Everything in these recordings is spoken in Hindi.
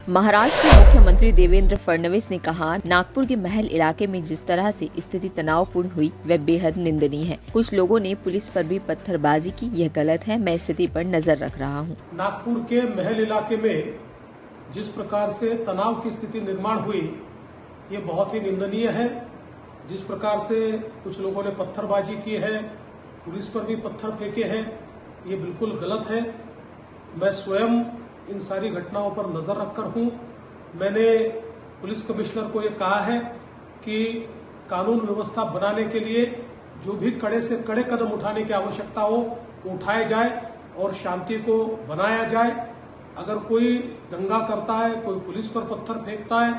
महाराष्ट्र के मुख्यमंत्री देवेंद्र फडणवीस ने कहा, नागपुर के महल इलाके में जिस तरह से स्थिति तनावपूर्ण हुई वह बेहद निंदनीय है। कुछ लोगों ने पुलिस पर भी पत्थरबाजी की, यह गलत है। मैं स्थिति पर नजर रख रहा हूँ। नागपुर के महल इलाके में जिस प्रकार से तनाव की स्थिति निर्माण हुई, ये बहुत ही निंदनीय है। जिस प्रकार से कुछ लोगों ने पत्थरबाजी की है, पुलिस पर भी पत्थर फेंके हैं, ये बिल्कुल गलत है। मैं स्वयं इन सारी घटनाओं पर नजर रखकर हूं। मैंने पुलिस कमिश्नर को ये कहा है कि कानून व्यवस्था बनाने के लिए जो भी कड़े से कड़े कदम उठाने की आवश्यकता हो वो उठाए जाए और शांति को बनाया जाए। अगर कोई दंगा करता है, कोई पुलिस पर पत्थर फेंकता है,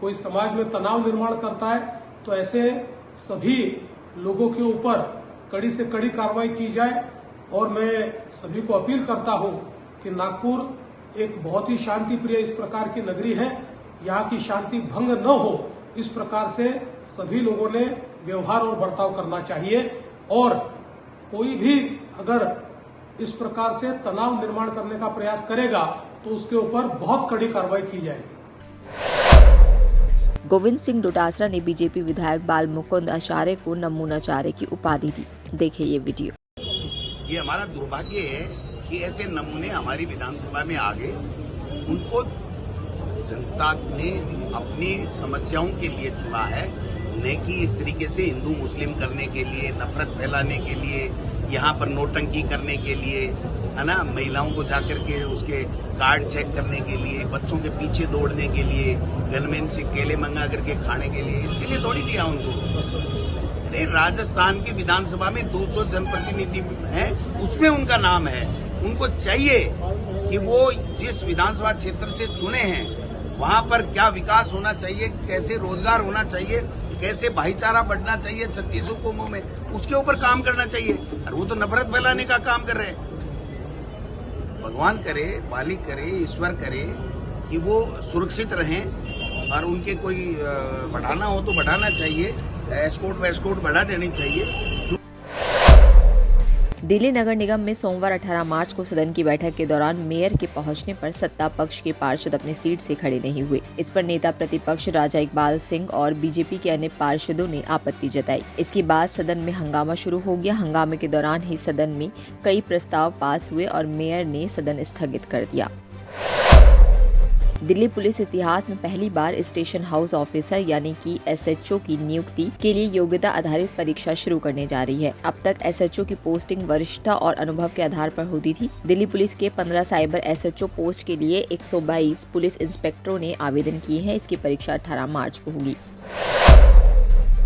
कोई समाज में तनाव निर्माण करता है, तो ऐसे सभी लोगों के ऊपर कड़ी से कड़ी कार्रवाई की जाए। और मैं सभी को अपील करता हूं कि नागपुर एक बहुत ही शांति प्रिय इस प्रकार की नगरी है। यहाँ की शांति भंग न हो, इस प्रकार से सभी लोगों ने व्यवहार और बर्ताव करना चाहिए। और कोई भी अगर इस प्रकार से तनाव निर्माण करने का प्रयास करेगा तो उसके ऊपर बहुत कड़ी कार्रवाई की जाएगी। गोविंद सिंह डोटासरा ने बीजेपी विधायक बाल मुकुंद आचार्य को नमूनाचार्य की उपाधि दी। देखिए ये वीडियो। ये हमारा दुर्भाग्य है कि ऐसे नमूने हमारी विधानसभा में आ गए। उनको जनता ने अपनी समस्याओं के लिए चुना है, न कि इस तरीके से हिंदू मुस्लिम करने के लिए, नफरत फैलाने के लिए, यहाँ पर नोटंकी करने के लिए, है ना, महिलाओं को जाकर के उसके कार्ड चेक करने के लिए, बच्चों के पीछे दौड़ने के लिए, गनमैन से केले मंगा करके खाने के लिए, इसके लिए थोड़ी दिया उनको। अरे राजस्थान की विधानसभा में 200 जनप्रतिनिधि हैं, उसमें उनका नाम है। उनको चाहिए कि वो जिस विधानसभा क्षेत्र से चुने हैं वहां पर क्या विकास होना चाहिए, कैसे रोजगार होना चाहिए, कैसे भाईचारा बढ़ना चाहिए 36 कौमों में, उसके ऊपर काम करना चाहिए। और वो तो नफरत फैलाने का काम कर रहे हैं। भगवान करे, मालिक करे, ईश्वर करे कि वो सुरक्षित रहें और उनके कोई बढ़ाना हो तो बढ़ाना चाहिए, एस्कोर्ट बढ़ा देनी चाहिए। दिल्ली नगर निगम में सोमवार 18 मार्च को सदन की बैठक के दौरान मेयर के पहुंचने पर सत्ता पक्ष के पार्षद अपनी सीट से खड़े नहीं हुए। इस पर नेता प्रतिपक्ष राजा इकबाल सिंह और बीजेपी के अन्य पार्षदों ने आपत्ति जताई। इसके बाद सदन में हंगामा शुरू हो गया। हंगामे के दौरान ही सदन में कई प्रस्ताव पास हुए और मेयर ने सदन स्थगित कर दिया। दिल्ली पुलिस इतिहास में पहली बार स्टेशन हाउस ऑफिसर यानी कि SHO की नियुक्ति के लिए योग्यता आधारित परीक्षा शुरू करने जा रही है। अब तक SHO की पोस्टिंग वरिष्ठता और अनुभव के आधार पर होती थी। दिल्ली पुलिस के 15 साइबर SHO पोस्ट के लिए 122 पुलिस इंस्पेक्टरों ने आवेदन किए हैं। इसकी परीक्षा 18 मार्च को होगी।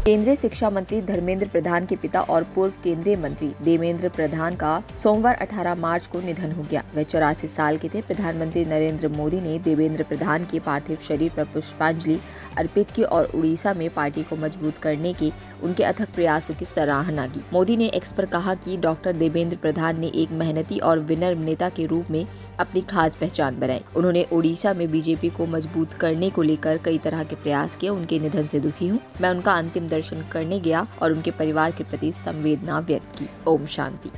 केंद्रीय शिक्षा मंत्री धर्मेंद्र प्रधान के पिता और पूर्व केंद्रीय मंत्री देवेंद्र प्रधान का सोमवार 18 मार्च को निधन हो गया। वे 84 साल के थे। प्रधानमंत्री नरेंद्र मोदी ने देवेंद्र प्रधान के पार्थिव शरीर पर पुष्पांजलि अर्पित की और उड़ीसा में पार्टी को मजबूत करने के उनके अथक प्रयासों की सराहना की। मोदी ने एक्स पर कहा कि डॉक्टर देवेंद्र प्रधान ने एक मेहनती और विनम्र नेता के रूप में अपनी खास पहचान बनाई। उन्होंने ओडिशा में बीजेपी को मजबूत करने को लेकर कई तरह के प्रयास किए। उनके निधन से दुखी हूँ। मैं उनका अंतिम दर्शन करने गया और उनके परिवार के प्रति संवेदना व्यक्त की। ओम शांति।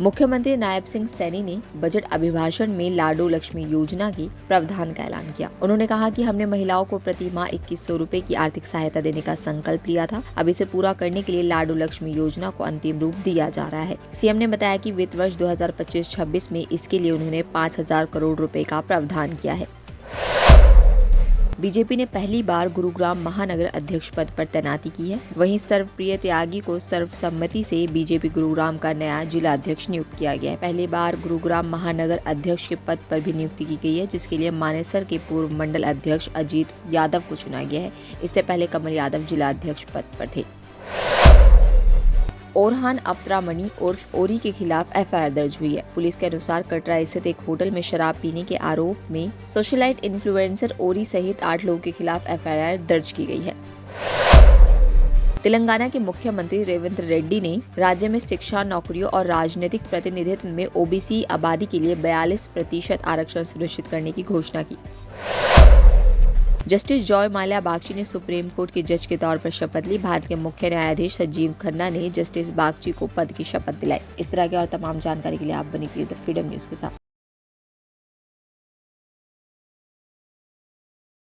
मुख्यमंत्री नायब सिंह सैनी ने बजट अभिभाषण में लाडो लक्ष्मी योजना के प्रावधान का ऐलान किया। उन्होंने कहा कि हमने महिलाओं को प्रति माह 2100 रुपए की आर्थिक सहायता देने का संकल्प लिया था। अब इसे पूरा करने के लिए लाडो लक्ष्मी योजना को अंतिम रूप दिया जा रहा है। सीएम ने बताया कि वित्त वर्ष 2025-26 में इसके लिए उन्होंने 5000 करोड़ रुपए का प्रावधान किया है। बीजेपी ने पहली बार गुरुग्राम महानगर अध्यक्ष पद पर तैनाती की है। वहीं सर्वप्रिय त्यागी को सर्वसम्मति से बीजेपी गुरुग्राम का नया जिला अध्यक्ष नियुक्त किया गया है। पहली बार गुरुग्राम महानगर अध्यक्ष के पद पर भी नियुक्ति की गई है, जिसके लिए मानेसर के पूर्व मंडल अध्यक्ष अजीत यादव को चुना गया है। इससे पहले कमल यादव जिला अध्यक्ष पद पर थे। ओरहान अफ्तरामणि उर्फ ओरी के खिलाफ FIR दर्ज हुई है। पुलिस के अनुसार कटरा स्थित एक होटल में शराब पीने के आरोप में सोशलाइट इन्फ्लुएंसर ओरी सहित 8 लोगों के खिलाफ FIR दर्ज की गई है। तेलंगाना के मुख्यमंत्री रेवंत रेड्डी ने राज्य में शिक्षा, नौकरियों और राजनीतिक प्रतिनिधित्व में OBC आबादी के लिए 42% आरक्षण सुनिश्चित करने की घोषणा की। जस्टिस जॉय माल्या बागची ने सुप्रीम कोर्ट के जज के तौर पर शपथ ली। भारत के मुख्य न्यायाधीश संजीव खन्ना ने जस्टिस बागची को पद की शपथ दिलाई। इस तरह की और तमाम जानकारी के लिए आप बने रहिए द फ्रीडम न्यूज के साथ।